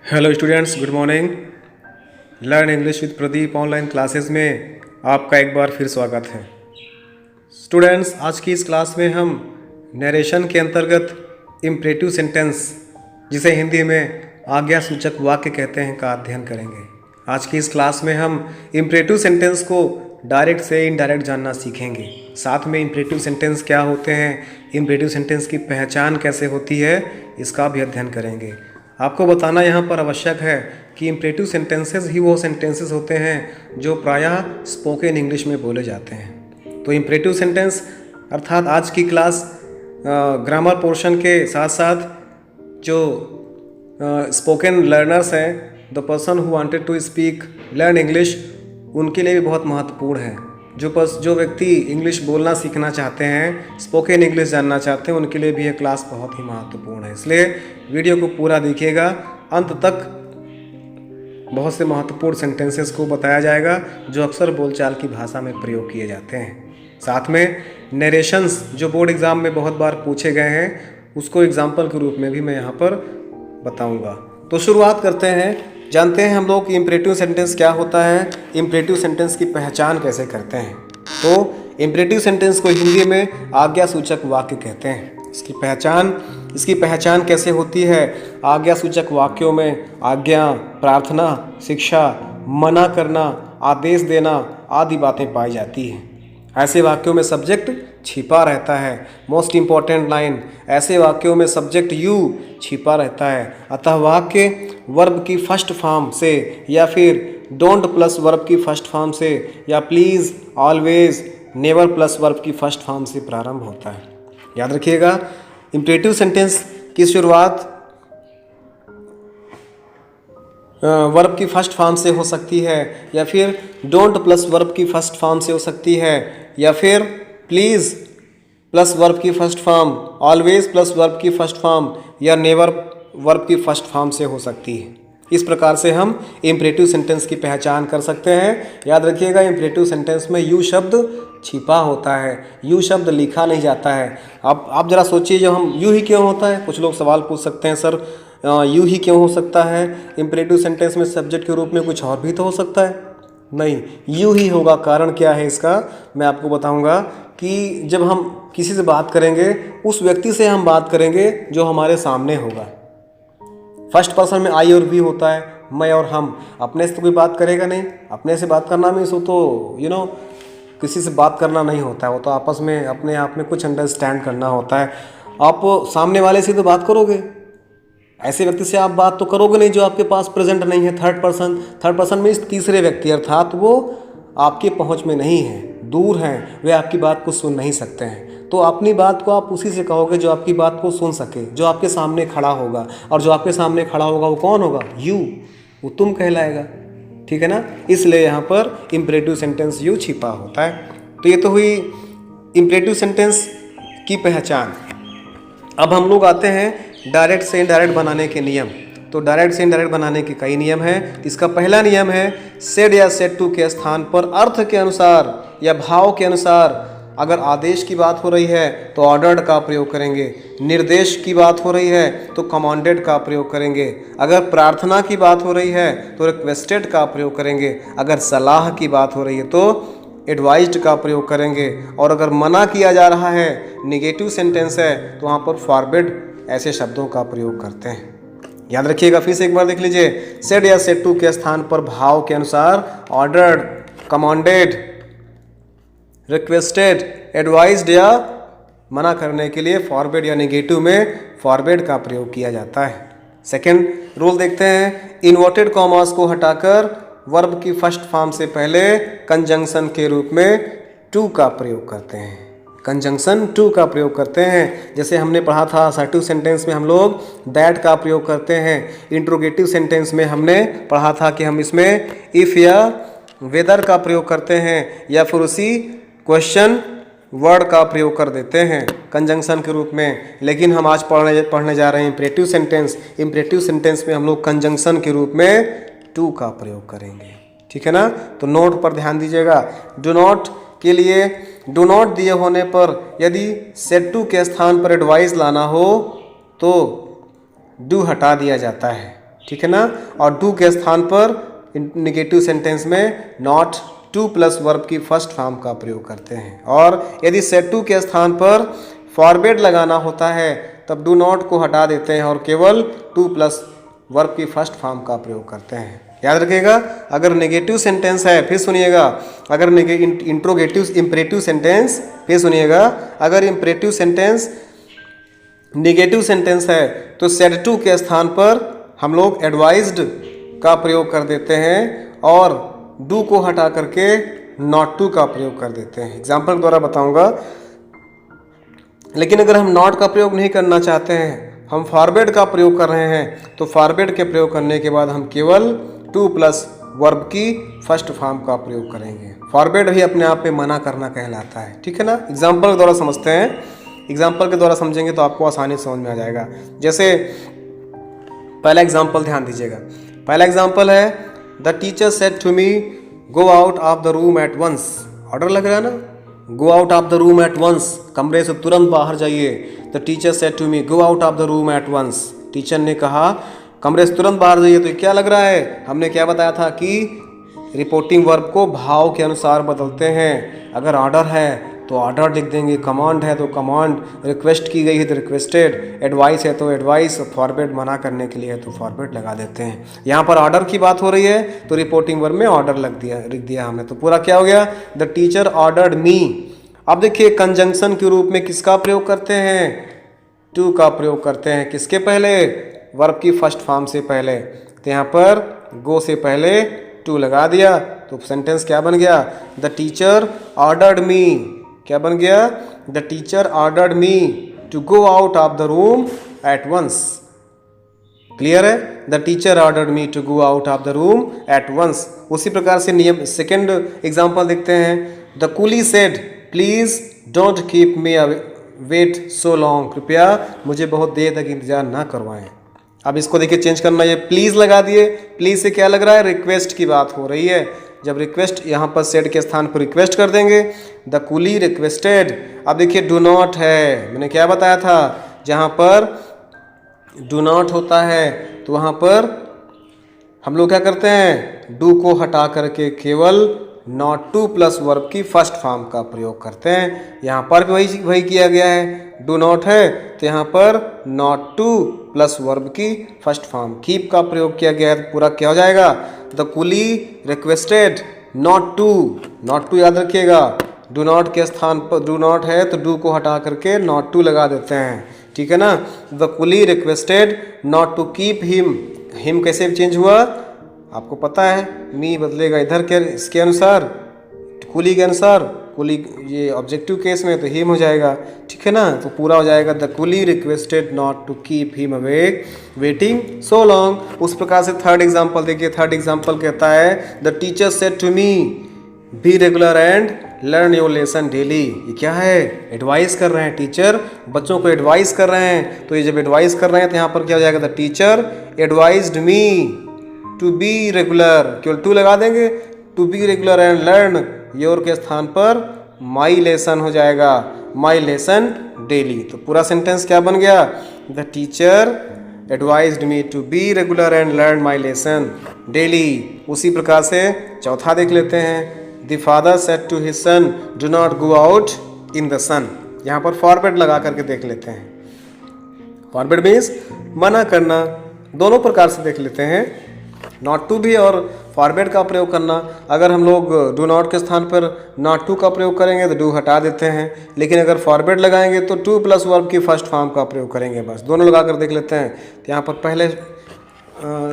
Hello students, good morning. Learn English with Pradeep online classes में आपका एक बार फिर स्वागत है। स्टूडेंट्स, आज की इस क्लास में हम नरेशन के अंतर्गत इम्परेटिव सेंटेंस, जिसे हिंदी में आज्ञा सूचक वाक्य कहते हैं, का अध्ययन करेंगे। आज की इस क्लास में हम इम्परेटिव सेंटेंस को डायरेक्ट से इनडायरेक्ट जानना सीखेंगे। साथ में इम्परेटिव सेंटेंस क्या होते हैं, इम्परेटिव सेंटेंस की पहचान कैसे होती है, इसका भी अध्ययन करेंगे। आपको बताना यहाँ पर आवश्यक है कि इम्परेटिव सेंटेंसेस ही वो सेंटेंसेस होते हैं जो प्रायः स्पोकन इंग्लिश में बोले जाते हैं। तो इम्परेटिव सेंटेंस अर्थात आज की क्लास ग्रामर पोर्शन के साथ साथ जो स्पोकन लर्नर्स हैं, the person who wanted to speak learn English, उनके लिए भी बहुत महत्वपूर्ण है। जो व्यक्ति इंग्लिश बोलना सीखना चाहते हैं, स्पोकन इंग्लिश जानना चाहते हैं, उनके लिए भी यह क्लास बहुत ही महत्वपूर्ण है। इसलिए वीडियो को पूरा देखिएगा, अंत तक बहुत से महत्वपूर्ण सेंटेंसेस को बताया जाएगा जो अक्सर बोलचाल की भाषा में प्रयोग किए जाते हैं। साथ में नरेशंस जो बोर्ड एग्जाम में बहुत बार पूछे गए हैं, उसको एग्जाम्पल के रूप में भी मैं यहाँ पर बताऊँगा। तो शुरुआत करते हैं। जानते हैं हम लोग कि इम्परेटिव सेंटेंस क्या होता है, इम्परेटिव सेंटेंस की पहचान कैसे करते हैं। तो इम्परेटिव सेंटेंस को हिंदी में आज्ञा सूचक वाक्य कहते हैं। इसकी पहचान कैसे होती है? आज्ञा सूचक वाक्यों में आज्ञा, प्रार्थना, शिक्षा, मना करना, आदेश देना आदि बातें पाई जाती हैं। ऐसे वाक्यों में सब्जेक्ट छिपा रहता है। मोस्ट इम्पॉर्टेंट लाइन, ऐसे वाक्यों में सब्जेक्ट यू छिपा रहता है। अतः वाक्य वर्ब की फर्स्ट फॉर्म से या फिर डोंट प्लस वर्ब की फर्स्ट फॉर्म से या please, always, never plus verb की फर्स्ट फॉर्म से प्रारंभ होता है। याद रखिएगा, इम्परेटिव सेंटेंस की शुरुआत वर्ब की फर्स्ट फॉर्म से हो सकती है, या फिर डोंट प्लस वर्ब की फर्स्ट फॉर्म से हो सकती है, या फिर प्लीज़ प्लस वर्ब की first form, always plus verb की फर्स्ट फॉर्म, या नेवर वर्ब की फर्स्ट फॉर्म से हो सकती है। इस प्रकार से हम इम्परेटिव सेंटेंस की पहचान कर सकते हैं। याद रखिएगा, इम्परेटिव सेंटेंस में यू शब्द छिपा होता है, यू शब्द लिखा नहीं जाता है। आप जरा सोचिए, जो हम यू ही क्यों होता है? कुछ लोग सवाल पूछ सकते हैं, सर यू ही क्यों हो सकता है? इम्परेटिव सेंटेंस में सब्जेक्ट के रूप में कुछ और भी तो हो सकता है। नहीं, यू ही होगा। कारण क्या है इसका, मैं आपको बताऊंगा कि जब हम किसी से बात करेंगे, उस व्यक्ति से हम बात करेंगे जो हमारे सामने होगा। फर्स्ट पर्सन में आई और वी होता है, मैं और हम। अपने से तो कोई बात करेगा नहीं। अपने से बात करना मीन्स वो तो किसी से बात करना नहीं होता है, वो तो आपस में अपने आप में कुछ अंडरस्टैंड करना होता है। आप सामने वाले से तो बात करोगे, ऐसे व्यक्ति से आप बात तो करोगे नहीं जो आपके पास प्रेजेंट नहीं है। थर्ड पर्सन मीन्स तीसरे व्यक्ति, अर्थात वो आपके पहुंच में नहीं है, दूर हैं, वे आपकी बात को सुन नहीं सकते हैं। तो अपनी बात को आप उसी से कहोगे जो आपकी बात को सुन सके, जो आपके सामने खड़ा होगा। और जो आपके सामने खड़ा होगा वो कौन होगा? यू, वो तुम कहलाएगा। ठीक है ना? इसलिए यहाँ पर इम्परेटिव सेंटेंस यू छिपा होता है। तो ये तो हुई इम्परेटिव सेंटेंस की पहचान। अब हम लोग आते हैं डायरेक्ट से इनडायरेक्ट बनाने के नियम। तो डायरेक्ट से इनडायरेक्ट बनाने के कई नियम हैं। इसका पहला नियम है, सेड या सेड टू के स्थान पर अर्थ के अनुसार या भाव के अनुसार अगर आदेश की बात हो रही है तो ऑर्डर्ड का प्रयोग करेंगे, निर्देश की बात हो रही है तो कमांडेड का प्रयोग करेंगे, अगर प्रार्थना की बात हो रही है तो रिक्वेस्टेड का प्रयोग करेंगे, अगर सलाह की बात हो रही है तो एडवाइज्ड का प्रयोग करेंगे, और अगर मना किया जा रहा है, निगेटिव सेंटेंस है, तो वहाँ पर फॉरबिड ऐसे शब्दों का प्रयोग करते हैं। याद रखिएगा, फिर से एक बार देख लीजिए। सेड या सेड टू के स्थान पर भाव के अनुसार ऑर्डर्ड, कमांडेड, रिक्वेस्टेड, एडवाइज्ड या मना करने के लिए फॉरबिड या नेगेटिव में फॉरबिड का प्रयोग किया जाता है। सेकंड रूल देखते हैं, इन्वर्टेड कॉमास को हटाकर वर्ब की फर्स्ट फॉर्म से पहले कंजंक्शन के रूप में टू का प्रयोग करते हैं। कंजंक्शन टू का प्रयोग करते हैं। जैसे हमने पढ़ा था, असर्टिव सेंटेंस में हम लोग दैट का प्रयोग करते हैं। इंट्रोगेटिव सेंटेंस में हमने पढ़ा था कि हम इसमें इफ़ या वेदर का प्रयोग करते हैं, या फिर उसी क्वेश्चन वर्ड का प्रयोग कर देते हैं कंजंक्शन के रूप में। लेकिन हम आज पढ़ने जा रहे हैं इम्परेटिव सेंटेंस। इम्परेटिव सेंटेंस में हम लोग कंजंक्शन के रूप में टू का प्रयोग करेंगे। ठीक है ना? तो नोट पर ध्यान दीजिएगा। डू नॉट के लिए डू नॉट दिए होने पर यदि सेड टू के स्थान पर एडवाइस लाना हो तो डू हटा दिया जाता है। ठीक है ना। और डू के स्थान पर नेगेटिव सेंटेंस में नॉट टू प्लस वर्ब की फर्स्ट फॉर्म का प्रयोग करते हैं। और यदि सेट टू के स्थान पर फॉरवर्ड लगाना होता है तब डू नॉट को हटा देते हैं और केवल टू प्लस वर्ब की फर्स्ट फॉर्म का प्रयोग करते हैं। याद रखिएगा, अगर नेगेटिव सेंटेंस है, फिर सुनिएगा, अगर इंट्रोगेटिव इंपरेटिव सेंटेंस, फिर सुनिएगा, अगर इंपरेटिव सेंटेंस नेगेटिव सेंटेंस है तो सेड टू के स्थान पर हम लोग एडवाइज्ड का प्रयोग कर देते हैं और डू को हटा करके नॉट टू का प्रयोग कर देते हैं। एग्जाम्पल के द्वारा बताऊंगा। लेकिन अगर हम नॉट का प्रयोग नहीं करना चाहते हैं, हम फॉरवर्ड का प्रयोग कर रहे हैं, तो फॉरवर्ड के प्रयोग करने के बाद हम केवल टू प्लस वर्ब की फर्स्ट फॉर्म का प्रयोग करेंगे। फॉरवर्ड भी अपने आप में मना करना कहलाता है, ठीक है ना। एग्जाम्पल के द्वारा समझते हैं, एग्जाम्पल के द्वारा समझेंगे तो आपको आसानी से समझ में आ जाएगा। जैसे पहला एग्जाम्पल ध्यान दीजिएगा। पहला एग्जाम्पल है the teacher said to me go out of the room at once. Order लग रहा है ना, go out of the room at once, कमरे से तुरंत बाहर जाइए। The teacher said to me go out of the room at once. Teacher ने कहा कमरे से तुरंत बाहर जाइए। तो क्या लग रहा है, हमने क्या बताया था कि रिपोर्टिंग वर्ब को भाव के अनुसार बदलते हैं। अगर ऑर्डर है तो ऑर्डर लिख देंगे, कमांड है तो कमांड, रिक्वेस्ट की गई है तो रिक्वेस्टेड, एडवाइस है तो एडवाइस, फॉरवर्ड मना करने के लिए है तो फॉरवर्ड लगा देते हैं। यहाँ पर ऑर्डर की बात हो रही है तो रिपोर्टिंग वर्ब में ऑर्डर लिख दिया हमने। तो पूरा क्या हो गया, द टीचर ऑर्डर्ड मी। अब देखिए कंजंक्शन के रूप में किसका प्रयोग करते हैं, टू का प्रयोग करते हैं। किसके पहले, वर्ब की फर्स्ट फॉर्म से पहले। तो यहाँ पर गो से पहले टू लगा दिया तो सेंटेंस क्या बन गया, द टीचर ऑर्डर्ड मी। क्या बन गया, the teacher ordered me to go out of the room at once. Clear है, the teacher ordered me to go out of the room at once. उसी प्रकार से नियम सेकेंड एग्जाम्पल देखते हैं। The coolie said please don't keep me wait so long. कृपया मुझे बहुत देर तक इंतजार ना करवाएं। अब इसको देखिए चेंज करना, ये प्लीज लगा दिए। प्लीज से क्या लग रहा है, रिक्वेस्ट की बात हो रही है। जब रिक्वेस्ट यहाँ पर सेड के स्थान पर रिक्वेस्ट कर देंगे, द कूली रिक्वेस्टेड। अब देखिए डू नॉट है, मैंने क्या बताया था, जहाँ पर डू नॉट होता है तो वहाँ पर हम लोग क्या करते हैं, डू को हटा करके केवल नॉट टू प्लस वर्ब की फर्स्ट फॉर्म का प्रयोग करते हैं। यहाँ पर भी वही किया गया है। डू नॉट है तो यहाँ पर नॉट टू प्लस वर्ब की फर्स्ट फॉर्म कीप का प्रयोग किया गया है। तो पूरा क्या हो जाएगा, the coolie requested not to. Not to याद रखिएगा, डू नॉट के स्थान पर डू नॉट है तो डू को हटा करके नॉट टू लगा देते हैं, ठीक है ना। The coolie requested not to keep him. Him कैसे चेंज हुआ आपको पता है, मी बदलेगा इधर के इसके अनुसार, कूली के अनुसार। कूली ये ऑब्जेक्टिव केस में तो हिम हो जाएगा, ठीक है ना। तो पूरा हो जाएगा the coolie requested not to keep him awake waiting so long. उस प्रकार से थर्ड एग्जाम्पल देखिए। थर्ड एग्जाम्पल कहता है the teacher said to me be regular and learn your lesson daily. ये क्या है, एडवाइस कर रहे हैं, टीचर बच्चों को एडवाइस कर रहे हैं। तो ये जब एडवाइस कर रहे हैं तो यहाँ पर क्या हो जाएगा, the teacher advised me to be regular, केवल टू लगा देंगे, to be regular and learn your के स्थान पर माई लेसन हो जाएगा, माई लेसन डेली। तो पूरा सेंटेंस क्या बन गया, the teacher advised me to be regular and learn my lesson daily. उसी प्रकार से चौथा देख लेते हैं। The father said to his son do not go out in the sun. यहाँ पर फॉरवर्ड लगा करके देख लेते हैं। फॉरवर्ड मीन्स मना करना, दोनों प्रकार से देख लेते हैं। नॉट टू भी और फॉरवर्ड का प्रयोग करना। अगर हम लोग डू नॉट के स्थान पर नॉट टू का प्रयोग करेंगे तो डू हटा देते हैं, लेकिन अगर फॉरवर्ड लगाएंगे तो टू प्लस वर्ब की फर्स्ट फॉर्म का प्रयोग करेंगे। बस दोनों लगा कर देख लेते हैं। तो यहाँ पर पहले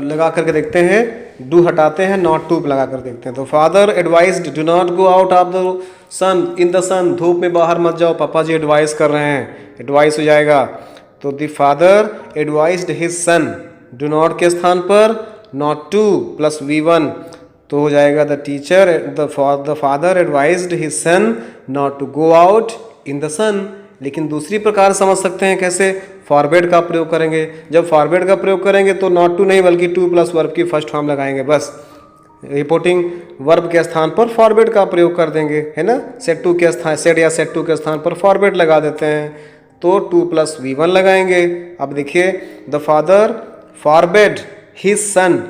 लगा करके देखते हैं, डू हटाते हैं, नॉट टू लगा कर देखते हैं। तो father advised do not go out of the sun in the sun. धूप में बाहर मत जाओ, पापा जी एडवाइस कर रहे हैं, एडवाइस हो जाएगा। तो the father advised his son, do not के स्थान पर नॉट टू प्लस V1 तो हो जाएगा the teacher the father advised his son not to go out in the sun. लेकिन दूसरी प्रकार समझ सकते हैं कैसे, फॉरवर्ड का प्रयोग करेंगे। जब फॉरवर्ड का प्रयोग करेंगे तो नॉट टू नहीं बल्कि टू प्लस वर्ब की फर्स्ट फॉर्म लगाएंगे। बस रिपोर्टिंग वर्ब के स्थान पर फॉरवर्ड का प्रयोग कर देंगे, है ना। सेट टू के स्थान सेट या सेट टू के स्थान पर फॉरवर्ड लगा देते हैं तो टू प्लस V1 लगाएंगे। अब देखिए the father forward his son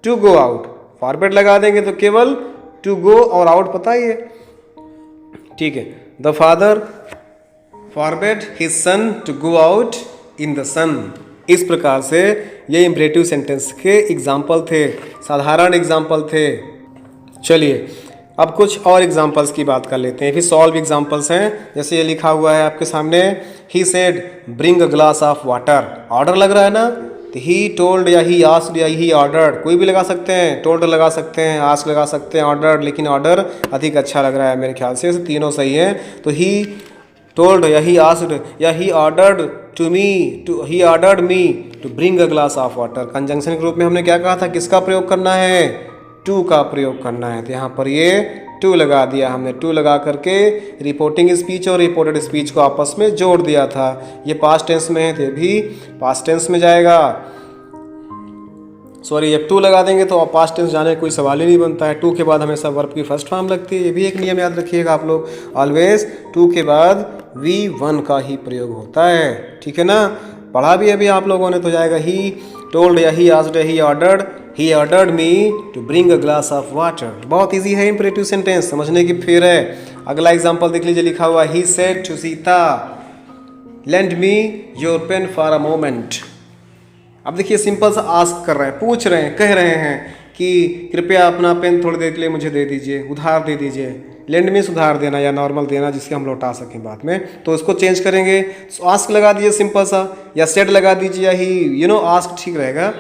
to go out. Forward लगा देंगे तो केवल टू गो और आउट पता ही है, ठीक है। The father forward his son to go out in the sun. इस प्रकार से ये इम्परेटिव सेंटेंस के एग्जाम्पल थे, साधारण एग्जाम्पल थे। चलिए अब कुछ और एग्जाम्पल्स की बात कर लेते हैं, फिर सॉल्व एग्जाम्पल्स हैं। जैसे ये लिखा हुआ है आपके सामने, he said bring a glass of water. Order लग रहा है ना, तो ही टोल्ड या ही आस्क्ड या ही ऑर्डर्ड, कोई भी लगा सकते हैं, टोल्ड लगा सकते हैं, आस्क लगा सकते हैं, ऑर्डर्ड, लेकिन ऑर्डर अधिक अच्छा लग रहा है मेरे ख्याल से, तीनों सही है। तो ही टोल्ड या ही आस्क्ड या he ordered he ordered me to bring a glass of water. Conjunction के रूप में हमने क्या कहा था, किसका प्रयोग करना है, टू का प्रयोग करना है। तो यहाँ पर ये टू लगा दिया हमने, टू लगा करके रिपोर्टिंग स्पीच और रिपोर्टेड स्पीच को आपस में जोड़ दिया था। ये पास्ट टेंस में है तो ये भी पास्ट टेंस में जाएगा। सॉरी, जब टू लगा देंगे तो पास्ट टेंस जाने का कोई सवाल ही नहीं बनता है। टू के बाद हमेशा वर्ब की फर्स्ट फॉर्म लगती है, ये भी एक नियम याद रखिएगा आप लोग। ऑलवेज टू के बाद V1 का ही प्रयोग होता है, ठीक है ना। पढ़ा भी अभी आप लोगों ने, तो जाएगा ही टोल्ड या he asked he ordered me to bring a glass of water. बहुत इजी है इंपरेटिव सेंटेंस, समझने की फिर है। अगला एग्जांपल देख लीजिए, लिखा हुआ he said to Sita lend me your pen for a moment. अब देखिए सिंपल सा आस्क कर रहे हैं, पूछ रहे हैं, कह रहे हैं कि कृपया अपना पेन थोड़ी देर के लिए मुझे दे दीजिए, उधार दे दीजिए। लेंड में सुधार देना या नॉर्मल देना, जिसके हम लौटा सकें बाद में, तो इसको चेंज करेंगे। तो आस्क लगा दीजिए सिंपल सा, या सेड लगा दीजिए, या ही आस्क ठीक रहेगा।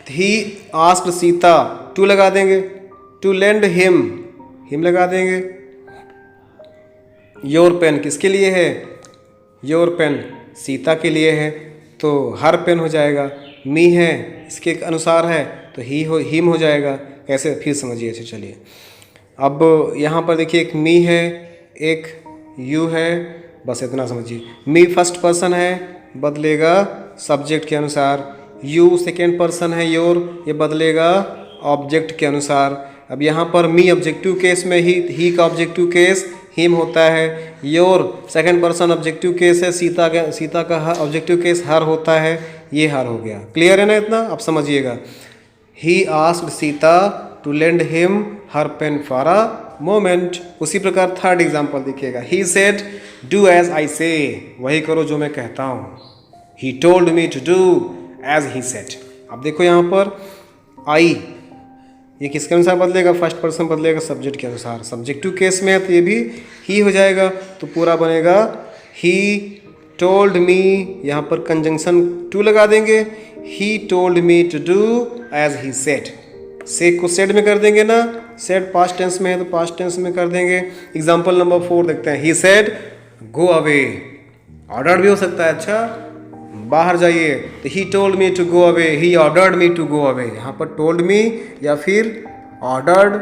ही आस्क्ड सीता, टू लगा देंगे, टू लेंड हिम लगा देंगे। योर पेन किसके लिए है, योर पेन सीता के लिए है, तो हर पेन हो जाएगा। मी है इसके अनुसार है तो हिम हो जाएगा। कैसे, फिर समझिए। अच्छा चलिए, अब यहाँ पर देखिए एक मी है, एक यू है, बस इतना समझिए। मी फर्स्ट पर्सन है, बदलेगा सब्जेक्ट के अनुसार। यू सेकेंड पर्सन है, योर, ये बदलेगा ऑब्जेक्ट के अनुसार। अब यहाँ पर मी ऑब्जेक्टिव केस में ही का ऑब्जेक्टिव केस हिम होता है। Your second person objective case है, सीता का ऑब्जेक्टिव केस हर होता है, ये हर हो गया। क्लियर है ना इतना, अब समझिएगा। He asked Sita to lend him her pen for a moment. उसी प्रकार थर्ड एग्जाम्पल देखिएगा, he said do as I say, वही करो जो मैं कहता हूँ। He told me to do as he said. अब देखो यहाँ पर आई, ये किसके अनुसार बदलेगा, फर्स्ट पर्सन बदलेगा सब्जेक्ट के अनुसार। सब्जेक्टिव केस में है तो ये भी ही हो जाएगा, तो पूरा बनेगा ही टोल्ड मी। यहाँ पर कंजंक्शन टू लगा देंगे, he told me to do as he said. Say को सेड में कर देंगे ना, सेड पास्ट टेंस में है तो पास्ट टेंस में कर देंगे। एग्जाम्पल नंबर 4 देखते हैं, he said go away. Order भी हो सकता है, अच्छा बाहर जाइए, तो he told me to go away, he ordered me to go away. यहाँ पर टोल्ड मी या फिर ऑर्डर्ड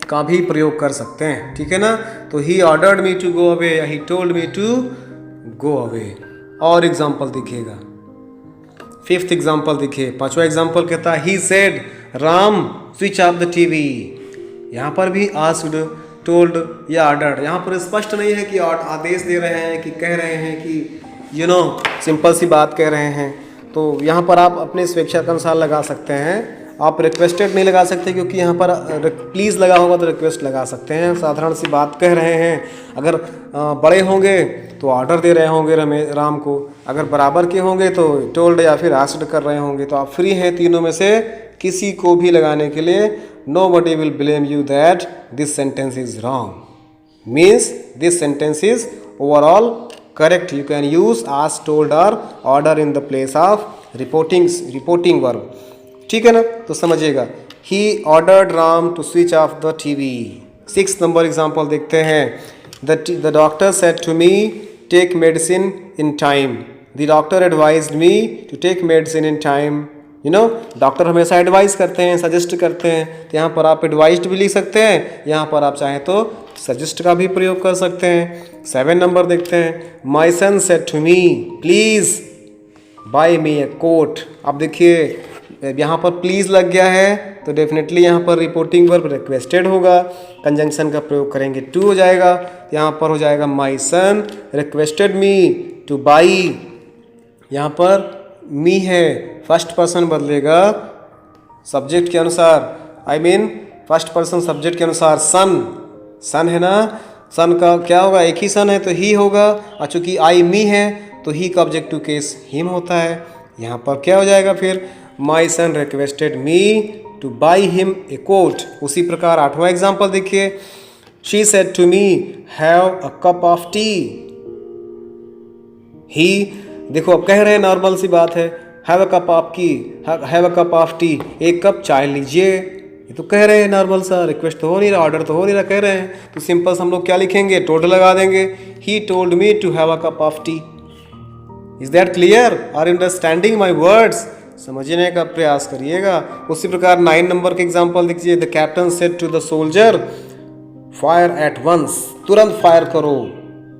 का भी प्रयोग कर सकते हैं, ठीक है ना। तो he ordered me to go away या he told me to go away. और एग्जाम्पल देखिएगा, फिफ्थ एग्जाम्पल देखिए, पांचवा एग्जाम्पल कहता है he said Ram switch off the TV. यहाँ पर भी आस्क्ड, टोल्ड या ऑर्डर्ड, यहाँ पर स्पष्ट नहीं है कि आदेश दे रहे हैं कि कह रहे हैं कि सिंपल सी बात कह रहे हैं। तो यहाँ पर आप अपने स्वेच्छा के अनुसार लगा सकते हैं। आप रिक्वेस्टेड नहीं लगा सकते, क्योंकि यहाँ पर प्लीज़ लगा होगा तो रिक्वेस्ट लगा सकते हैं। साधारण सी बात कह रहे हैं। अगर बड़े होंगे तो ऑर्डर दे रहे होंगे राम को, अगर बराबर के होंगे तो टोल्ड या फिर आस्क्ड कर रहे होंगे। तो आप फ्री हैं तीनों में से किसी को भी लगाने के लिए। Nobody will blame you that this sentence is wrong. Means this sentence is overall correct. You can use asked, told or order in the place of reporting verb. ठीक है ना, तो समझिएगा। He ordered Ram to switch off the TV. 6 number example देखते हैं। The doctor said to me, take medicine in time. The doctor advised me to take medicine in time. Doctor हमेशा advice करते हैं, सजेस्ट करते हैं। तो यहाँ पर आप एडवाइस्ड भी लिख सकते हैं, यहाँ पर आप चाहें तो सजेस्ट का भी प्रयोग कर सकते हैं। 7 नंबर देखते हैं। My son said to me please buy me a coat. अब देखिए यहाँ पर प्लीज़ लग गया है, तो डेफिनेटली यहाँ पर रिपोर्टिंग वर्ब रिक्वेस्टेड होगा। कंजंक्शन का प्रयोग करेंगे टू हो जाएगा। यहाँ पर हो जाएगा माई son requested me to by. यहाँ पर मी है, फर्स्ट पर्सन बदलेगा सब्जेक्ट के अनुसार, I mean first person subject के अनुसार। सन है ना, सन का क्या होगा, एक ही सन है तो ही होगा, और चूँकि आई मी है तो ही का ऑब्जेक्टिव केस हिम होता है। यहाँ पर क्या हो जाएगा फिर, my son requested me to buy him a coat. उसी प्रकार 8वां एग्जाम्पल देखिए, she said to me have a cup of tea. He, देखो अब कह रहे हैं, नॉर्मल सी बात है, have a cup of tea, एक कप चाय लीजिए। ये तो कह रहे हैं नॉर्मल सा, रिक्वेस्ट तो हो नहीं रहा, ऑर्डर तो हो नहीं रहा, कह रहे हैं, तो सिंपल हम लोग क्या लिखेंगे, टोल्ड लगा देंगे। He told me to have a cup of tea. Is that clear? Are you understanding my words? समझने का प्रयास करिएगा। उसी प्रकार 9 नंबर के एग्जाम्पल देखिए, the captain said to the soldier fire at once, तुरंत फायर करो।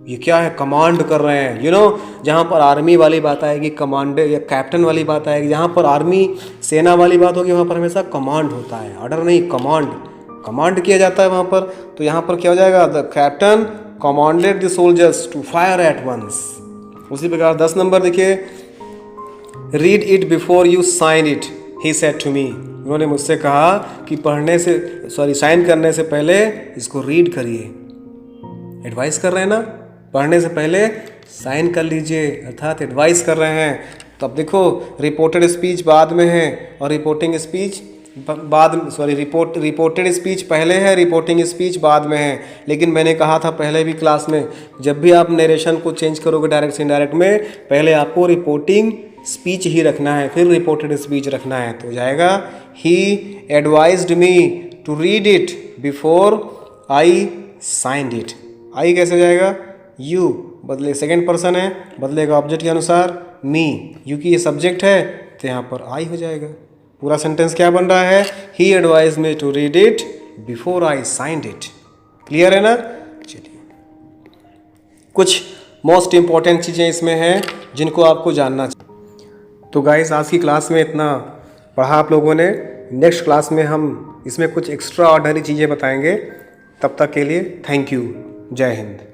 ये क्या है, कमांड कर रहे हैं। यू नो, जहाँ पर आर्मी वाली बात आएगी कमांडर या कैप्टन वाली बात आएगी, जहाँ पर आर्मी सेना वाली बात होगी वहाँ पर हमेशा कमांड होता है, ऑर्डर नहीं, कमांड किया जाता है वहाँ पर। तो यहाँ पर क्या हो जाएगा, the captain commanded the soldiers to fire at once. उसी प्रकार 10 नंबर देखिए, read it before you sign it, he said to me. उन्होंने मुझसे कहा कि साइन करने से पहले इसको रीड करिए। एडवाइस कर रहे हैं ना, पढ़ने से पहले साइन कर लीजिए, अर्थात एडवाइस कर रहे हैं। तो अब देखो, रिपोर्टेड स्पीच बाद में है और रिपोर्टेड स्पीच पहले है, रिपोर्टिंग स्पीच बाद में है। लेकिन मैंने कहा था पहले भी क्लास में, जब भी आप नरेशन को चेंज करोगे डायरेक्ट से इनडायरेक्ट में, पहले आपको रिपोर्टिंग स्पीच ही रखना है, फिर रिपोर्टेड स्पीच रखना है। तो जाएगा, he advised me to read it before I signed it. I कैसे हो जाएगा, यू बदले सेकेंड पर्सन है, बदलेगा ऑब्जेक्ट के अनुसार मी, यू की ये सब्जेक्ट है तो यहाँ पर आई हो जाएगा। पूरा सेंटेंस क्या बन रहा है, he advise me to read it before I signed it. Clear है ना? चलिए, कुछ मोस्ट इंपॉर्टेंट चीज़ें इसमें हैं जिनको आपको जानना चाहिए। तो गाइस, आज की क्लास में इतना पढ़ा आप लोगों ने। नेक्स्ट क्लास में हम इसमें कुछ एक्स्ट्रा ऑर्डिनरी चीज़ें बताएंगे। तब तक के लिए थैंक यू, जय हिंद।